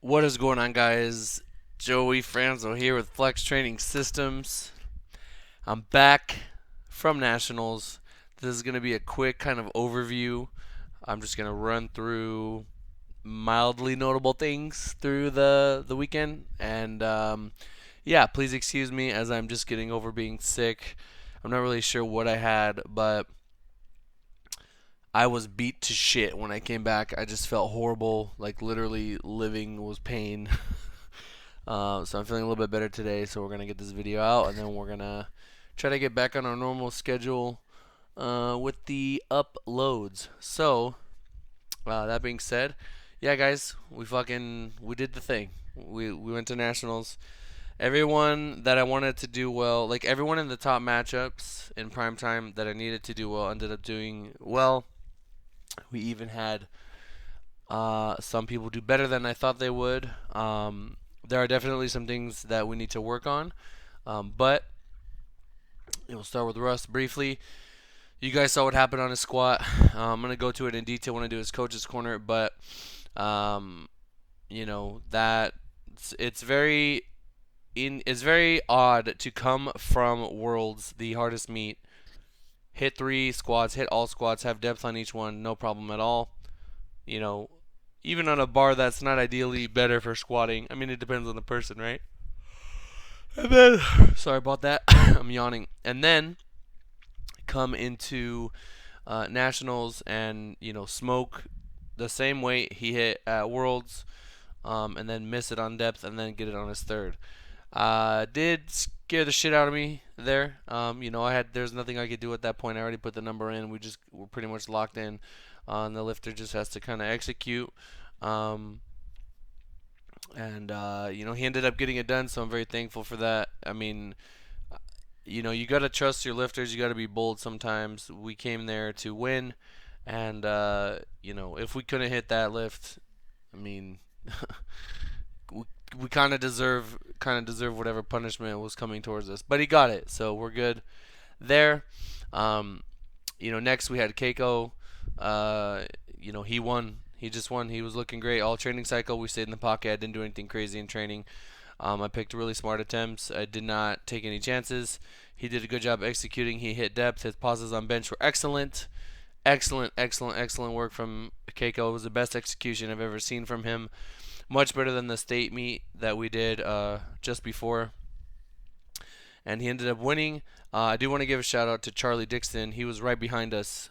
What is going on, guys? Joey Franzo here with Flex Training Systems. I'm back from Nationals. This is going to be a quick kind of overview. I'm just going to run through mildly notable things through the weekend. And yeah, please excuse me as I'm just getting over being sick. I'm not really sure what I had, but I was beat to shit when I came back. I just felt horrible. Like, literally, living was pain. So I'm feeling a little bit better today. So we're gonna get this video out, and then we're gonna try to get back on our normal schedule with the uploads. So that being said, yeah, guys, we did the thing. We went to nationals. Everyone that I wanted to do well, like everyone in the top matchups in prime time that I needed to do well, ended up doing well. We even had some people do better than I thought they would. There are definitely some things that we need to work on, but we'll start with Russ briefly. You guys saw what happened on his squat. I'm gonna go to it in detail when I do his coach's corner, but um, that it's very it's very odd to come from Worlds, the hardest meet, hit 3 squats, hit all squats, have depth on each one, no problem at all. You know, even on a bar that's not ideally better for squatting. I mean, it depends on the person, right? And then, sorry about that. I'm yawning. And then come into nationals and smoke the same weight he hit at Worlds, and then miss it on depth and then get it on his third. Did scare the shit out of me there. There's nothing I could do at that point. I already put the number in. We're pretty much locked in. And the lifter just has to kind of execute. Um, and he ended up getting it done, so I'm very thankful for that. I mean, you got to trust your lifters. You got to be bold sometimes. We came there to win, and if we couldn't hit that lift, I mean, we, we kind of deserve whatever punishment was coming towards us. But he got it, so we're good there. Um, next we had Keiko. He won. He just won. He was looking great all training cycle. We stayed in the pocket. I didn't do anything crazy in training. I picked really smart attempts. I did not take any chances. He did a good job executing. He hit depth. His pauses on bench were excellent. Excellent, excellent, excellent work from Keiko. It was the best execution I've ever seen from him. Much better than the state meet that we did just before. And he ended up winning. I do want to give a shout out to Charlie Dixon. He was right behind us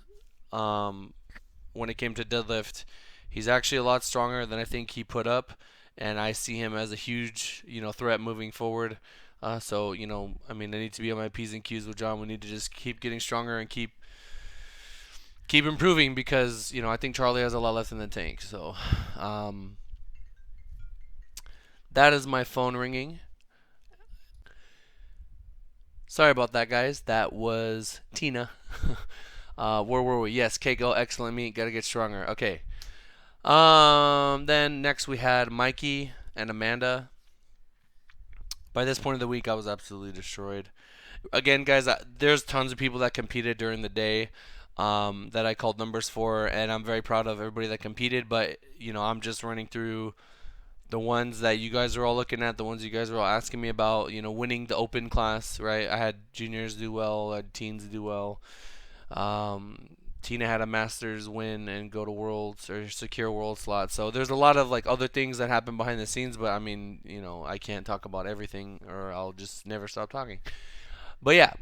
when it came to deadlift. He's actually a lot stronger than I think he put up, and I see him as a huge, threat moving forward. I mean, I need to be on my P's and Q's with John. We need to just keep getting stronger and keep improving because, I think Charlie has a lot left in the tank. So, that is my phone ringing. Sorry about that, guys. That was Tina. Where were we? Yes, Keiko, excellent meet. Gotta get stronger. Okay. Then next we had Mikey and Amanda. By this point of the week, I was absolutely destroyed. Again, guys, there's tons of people that competed during the day that I called numbers for, and I'm very proud of everybody that competed. But I'm just running through the ones that you guys are all looking at, the ones you guys are all asking me about. Winning the open class, right? I had juniors do well, I had teens do well. Tina had a Masters win and go to Worlds or secure World slot. So there's a lot of like other things that happen behind the scenes, but I mean, I can't talk about everything or I'll just never stop talking. But yeah,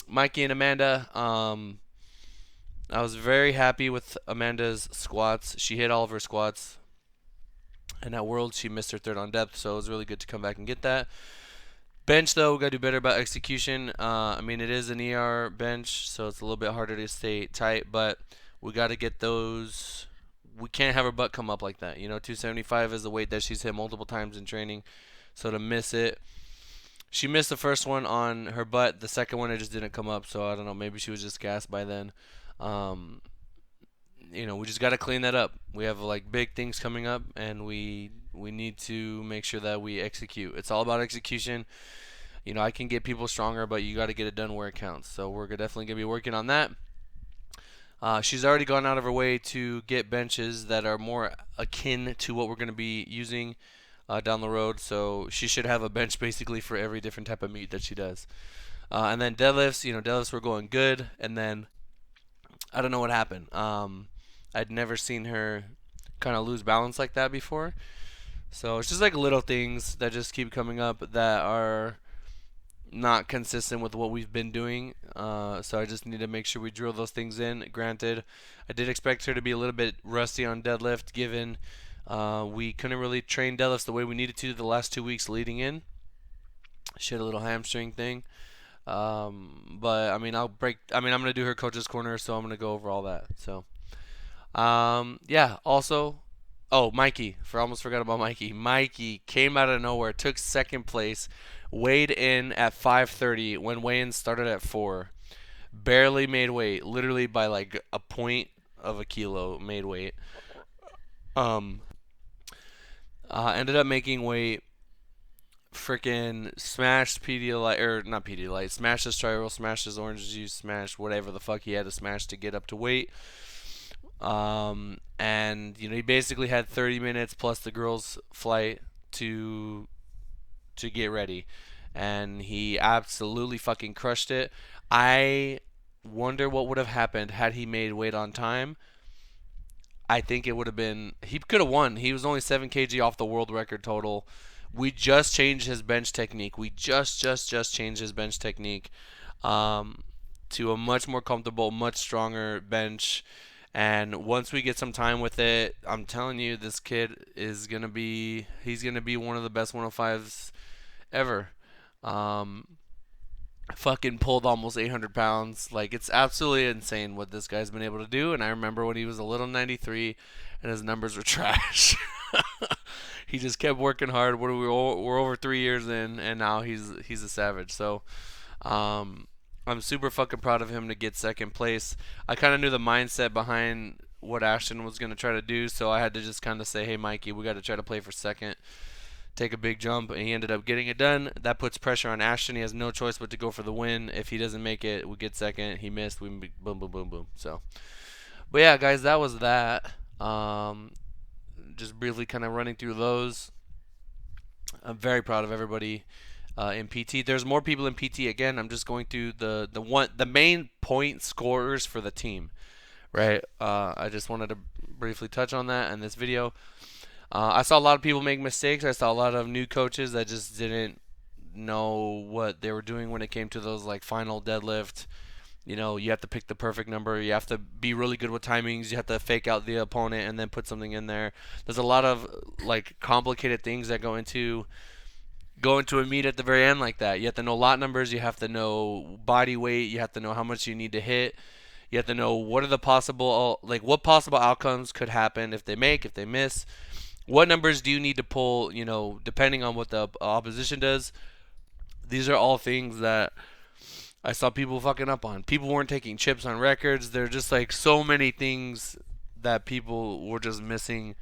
Mikey and Amanda. I was very happy with Amanda's squats. She hit all of her squats, and at Worlds she missed her third on depth, so it was really good to come back and get that. Bench though, we gotta do better about execution. I mean, it is an ER bench, so it's a little bit harder to stay tight, but we gotta get those. We can't have her butt come up like that. 275 is the weight that she's hit multiple times in training, so to miss it, she missed the first one on her butt. The second one it just didn't come up, so I don't know. Maybe she was just gassed by then. Um, we just gotta clean that up. We have like big things coming up, and we need to make sure that we execute. It's all about execution. I can get people stronger, but you got to get it done where it counts. So we're definitely going to be working on that. She's already gone out of her way to get benches that are more akin to what we're going to be using down the road. So she should have a bench basically for every different type of meet that she does. And then deadlifts, deadlifts were going good, and then I don't know what happened. I'd never seen her kind of lose balance like that before. So it's just like little things that just keep coming up that are not consistent with what we've been doing. So I just need to make sure we drill those things in. Granted, I did expect her to be a little bit rusty on deadlift, given we couldn't really train deadlifts the way we needed to the last 2 weeks leading in. She had a little hamstring thing. But I mean, I'm gonna do her coach's corner, so I'm gonna go over all that. So, yeah. Also, oh, Mikey. Almost forgot about Mikey. Mikey came out of nowhere, took second place, weighed in at 5:30 when weigh-in started at 4. Barely made weight, literally by like a point of a kilo made weight. Um, Ended up making weight. Freaking smashed Pedialyte, or not Pedialyte, smashed his Tri-Roll, smashed his orange juice, smashed whatever the fuck he had to smash to get up to weight. And he basically had 30 minutes plus the girls' flight to get ready, and he absolutely fucking crushed it. I wonder what would have happened had he made weight on time. I think it would have been, he could have won. He was only 7 kg off the world record total. We just changed his bench technique. We just changed his bench technique to a much more comfortable, much stronger bench. And once we get some time with it, I'm telling you, this kid is he's gonna be one of the best 105s ever. Um, Fucking pulled almost 800 pounds. Like, it's absolutely insane what this guy's been able to do. And I remember when he was a little 93 and his numbers were trash. He just kept working hard. We're over 3 years in, and now he's a savage. So, I'm super fucking proud of him to get second place. I kind of knew the mindset behind what Ashton was going to try to do, so I had to just kind of say, hey, Mikey, we got to try to play for second, take a big jump, and he ended up getting it done. That puts pressure on Ashton. He has no choice but to go for the win. If he doesn't make it, we get second. He missed. We boom, boom, boom, boom. So, but yeah, guys, that was that. Just briefly kind of running through those. I'm very proud of everybody in PT. There's more people in PT. Again, I'm just going through the main point scorers for the team, right? I just wanted to briefly touch on that in this video. I saw a lot of people make mistakes. I saw a lot of new coaches that just didn't know what they were doing when it came to those like final deadlift. You have to pick the perfect number. You have to be really good with timings. You have to fake out the opponent and then put something in there. There's a lot of like complicated things that go into a meet at the very end like that. You have to know lot numbers. You have to know body weight. You have to know how much you need to hit. You have to know what are the possible what possible outcomes could happen if they miss. What numbers do you need to pull, depending on what the opposition does. These are all things that I saw people fucking up on. People weren't taking chips on records. There are just like so many things that people were just missing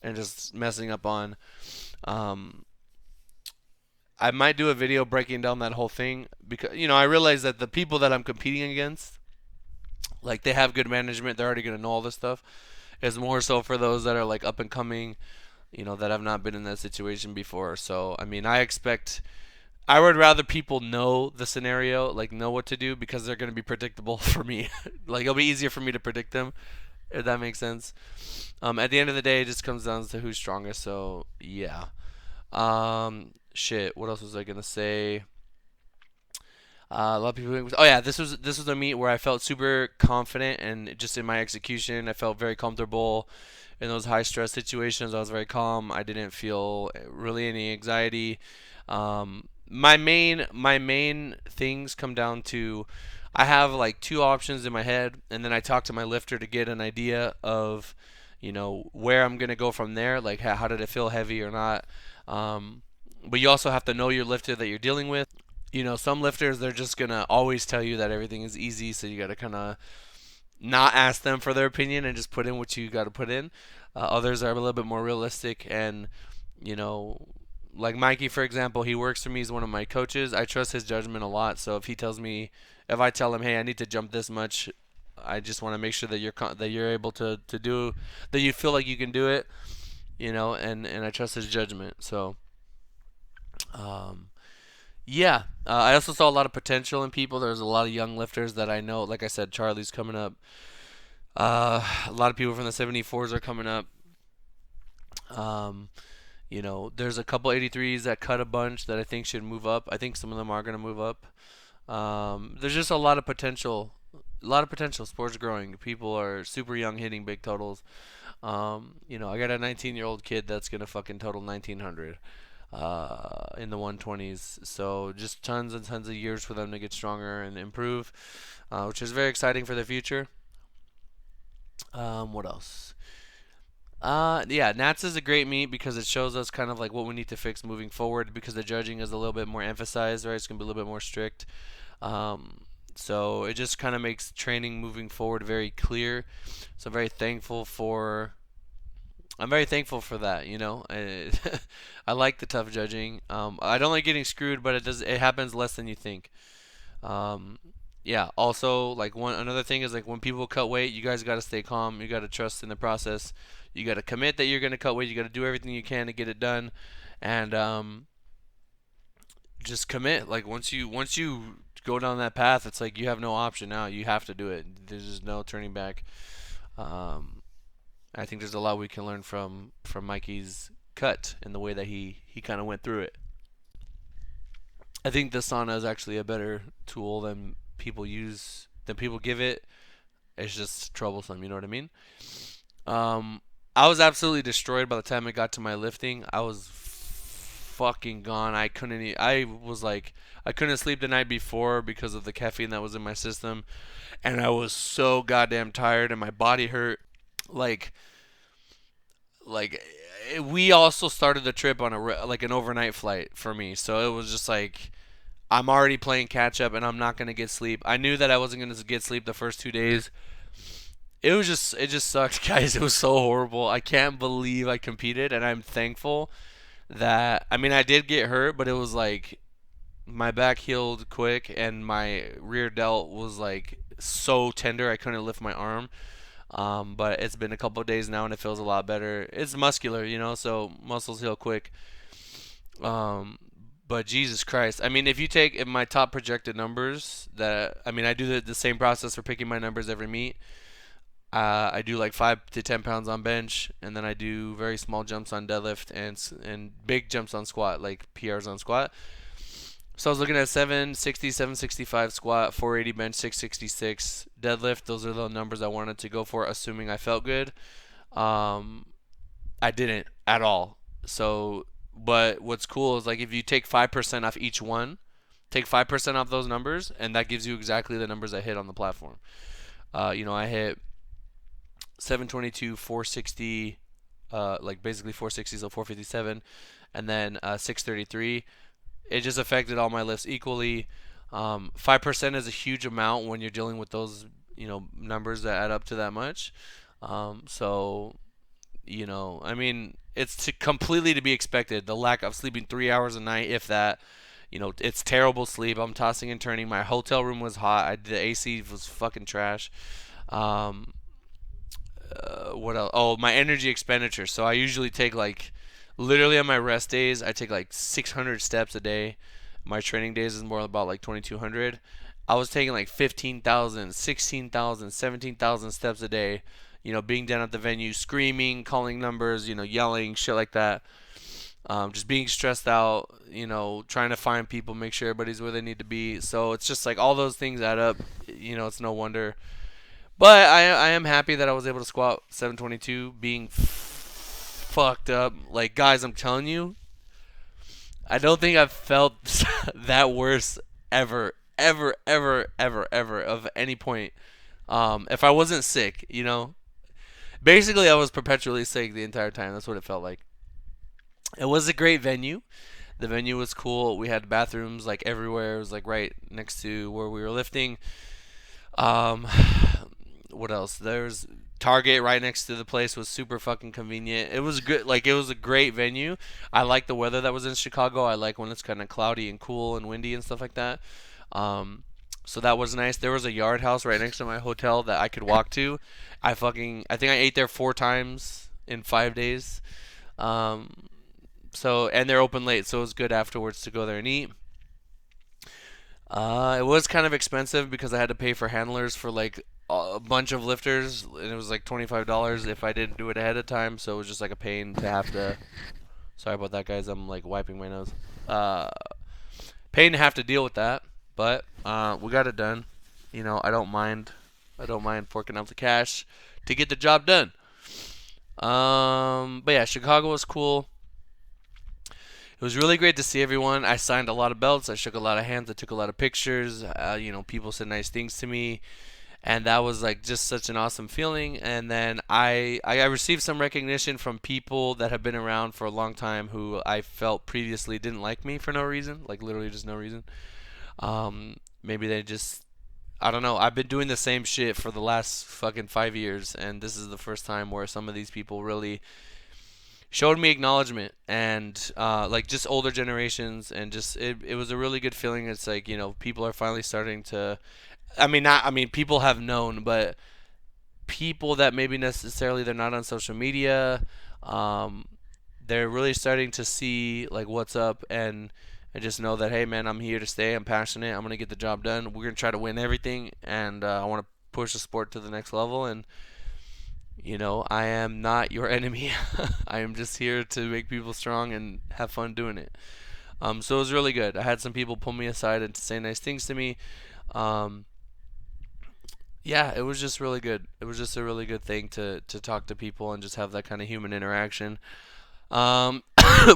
and just messing up on. I might do a video breaking down that whole thing because I realize that the people that I'm competing against, like, they have good management. They're already gonna know all this stuff. It's more so for those that are like up and coming, that have not been in that situation before. So I mean, I would rather people know the scenario, like know what to do, because they're gonna be predictable for me. Like, it'll be easier for me to predict them, if that makes sense. At the end of the day, it just comes down to who's strongest. So yeah. Shit. What else was I gonna say? A lot of people. Oh yeah, this was a meet where I felt super confident and just in my execution. I felt very comfortable in those high stress situations. I was very calm. I didn't feel really any anxiety. My main things come down to, I have like two options in my head, and then I talk to my lifter to get an idea of, where I'm gonna go from there. Like, how did it feel, heavy or not? But you also have to know your lifter that you're dealing with. Some lifters, they're just gonna always tell you that everything is easy, so you gotta kind of not ask them for their opinion and just put in what you gotta put in. Others are a little bit more realistic, and you know, like Mikey, for example, he works for me. He's one of my coaches. I trust his judgment a lot. So if I tell him, hey, I need to jump this much, I just want to make sure that you're able to do that. You feel like you can do it. and I trust his judgment. So, um, yeah, I also saw a lot of potential in people. There's a lot of young lifters that I know. Like I said, Charlie's coming up. A lot of people from the 74s are coming up. Um, there's a couple 83s that cut a bunch that I think should move up. I think some of them are going to move up. There's just a lot of potential. A lot of potential. Sports growing. People are super young hitting big totals. I got a 19-year-old kid that's gonna fucking total 1900 in the 120s. So just tons and tons of years for them to get stronger and improve, which is very exciting for the future. What else? Yeah, Nats is a great meet because it shows us kind of like what we need to fix moving forward because the judging is a little bit more emphasized, right? It's gonna be a little bit more strict. Um, so it just kind of makes training moving forward very clear. So I'm very thankful for that. I like the tough judging. I don't like getting screwed, but it happens less than you think. Um, yeah. Also, like one another thing is like when people cut weight, you guys got to stay calm. You got to trust in the process. You got to commit that you're gonna cut weight. You got to do everything you can to get it done, and just commit. Like once you go down that path, it's like you have no option now. You have to do it. There's just no turning back. Um, I think there's a lot we can learn from Mikey's cut and the way that he kind of went through it. I think the sauna is actually a better tool than people give it. It's just troublesome, you know what I mean? Um, I was absolutely destroyed by the time it got to my lifting. I was fucking gone. I was like I couldn't sleep the night before because of the caffeine that was in my system, and I was so goddamn tired and my body hurt. Like like we also started the trip on like an overnight flight for me, so it was just like I'm already playing catch up and I'm not gonna get sleep. I knew that I wasn't gonna get sleep the first 2 days. It just sucked, guys. It was so horrible. I can't believe I competed, and I'm thankful that I mean I did get hurt, but it was like my back healed quick and my rear delt was like so tender I couldn't lift my arm. But it's been a couple of days now and it feels a lot better. It's muscular, so muscles heal quick. Um, but Jesus Christ, I mean, if you take my top projected numbers, that I mean, I do the same process for picking my numbers every meet. I do like 5 to 10 pounds on bench, and then I do very small jumps on deadlift and big jumps on squat, like PRs on squat. So I was looking at 760, 765 squat, 480 bench, 666 deadlift. Those are the numbers I wanted to go for, assuming I felt good. Um, I didn't at all. So, but what's cool is like if you take 5% off each one, take 5% off those numbers, and that gives you exactly the numbers I hit on the platform. I hit 722, 460, like basically 460, so 457, and then 633. It just affected all my lifts equally. 5% is a huge amount when you're dealing with those, numbers that add up to that much. So, I mean, it's completely to be expected. The lack of sleeping 3 hours a night, if that, it's terrible sleep. I'm tossing and turning. My hotel room was hot. The AC was fucking trash. Um, what else? Oh, my energy expenditure. So I usually take like, literally on my rest days, I take like 600 steps a day. My training days is more about like 2,200. I was taking like 15,000, 16,000, 17,000 steps a day. Being down at the venue, screaming, calling numbers, yelling, shit like that. Just being stressed out, trying to find people, make sure everybody's where they need to be. So it's just like all those things add up. It's no wonder. But I am happy that I was able to squat 722, being fucked up. Like, guys, I'm telling you, I don't think I've felt that worse ever, ever, ever, ever, ever of any point. If I wasn't sick, basically I was perpetually sick the entire time. That's what it felt like. It was a great venue. The venue was cool. We had bathrooms like everywhere. It was like right next to where we were lifting. Um, what else? There's Target right next to the place was super fucking convenient. It was good. Like it was a great venue. I like the weather that was in Chicago. I like when it's kind of cloudy and cool and windy and stuff like that. Um, so that was nice. There was a yard house right next to my hotel that I could walk to. I think I ate there 4 times in 5 days. Um, so and they're open late, so it was good afterwards to go there and eat. It was kind of expensive because I had to pay for handlers for like a bunch of lifters, and it was like $25 if I didn't do it ahead of time. So it was just like a pain to have to. Sorry about that, guys. I'm like wiping my nose. Uh, Pain to have to deal with that, but we got it done. I don't mind. I don't mind forking out the cash to get the job done. But yeah, Chicago was cool. It was really great to see everyone. I signed a lot of belts. I shook a lot of hands. I took a lot of pictures. People said nice things to me, and that was like just such an awesome feeling. And then I received some recognition from people that have been around for a long time who I felt previously didn't like me for no reason, like literally just no reason. Maybe they just I don't know. I've been doing the same shit for the last fucking 5 years, and this is the first time where some of these people really showed me acknowledgement, and like just older generations, and just it was a really good feeling. It's like people are finally starting to. I mean, not. I mean, people have known, but people that maybe necessarily they're not on social media, um, they're really starting to see like what's up, and I just know that hey man, I'm here to stay. I'm passionate. I'm gonna get the job done. We're gonna try to win everything, and I want to push the sport to the next level. And I am not your enemy. I am just here to make people strong and have fun doing it. So it was really good. I had some people pull me aside and say nice things to me. Um, yeah, it was just really good. It was just a really good thing to talk to people and just have that kind of human interaction. Um,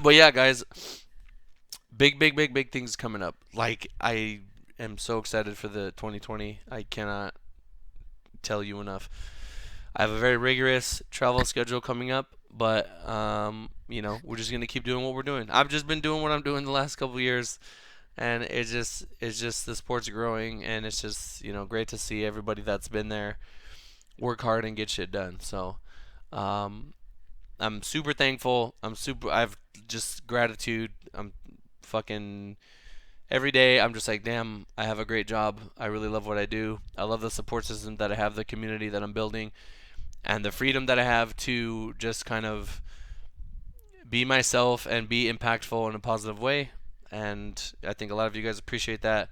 but yeah, guys, big, big, big, big things coming up. Like I am so excited for the 2020. I cannot tell you enough. I have a very rigorous travel schedule coming up, but we're just gonna keep doing what we're doing. I've just been doing what I'm doing the last couple of years, and it's just the sport's growing, and it's just great to see everybody that's been there work hard and get shit done. So um, I'm super thankful. I've just gratitude. I'm fucking every day. I'm just like, damn, I have a great job. I really love what I do. I love the support system that I have, the community that I'm building, and the freedom that I have to just kind of be myself and be impactful in a positive way. And I think a lot of you guys appreciate that.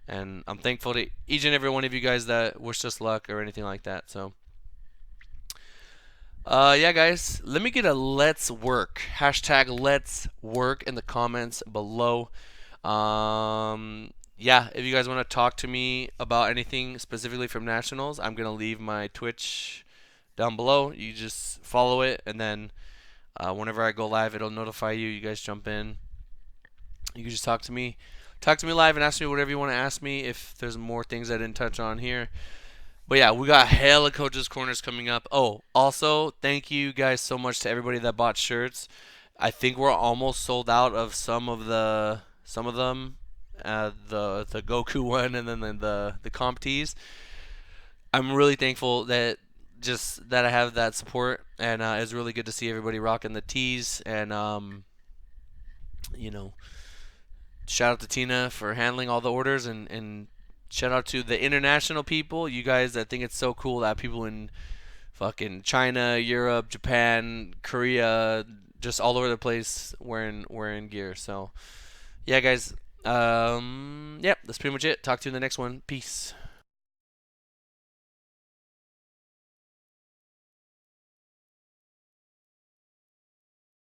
And I'm thankful to each and every one of you guys that wish us luck or anything like that. So, yeah, guys, let me get a let's work hashtag let's work in the comments below. Yeah, if you guys want to talk to me about anything specifically from nationals, I'm gonna leave my Twitch down below. You just follow it, and then whenever I go live, it'll notify you. You guys jump in. You can just talk to me live, and ask me whatever you want to ask me. If there's more things I didn't touch on here, but yeah, we got hella coaches corners coming up. Oh, also, thank you guys so much to everybody that bought shirts. I think we're almost sold out of some of them. The Goku one, and then the comp tees. I'm really thankful that just that I have that support, and it's really good to see everybody rocking the tees. And you know, shout out to Tina for handling all the orders, and shout out to the international people. You guys, I think it's so cool that people in fucking China, Europe, Japan, Korea, just all over the place wearing gear. So yeah, guys. Yep, that's pretty much it. Talk to you in the next one. Peace.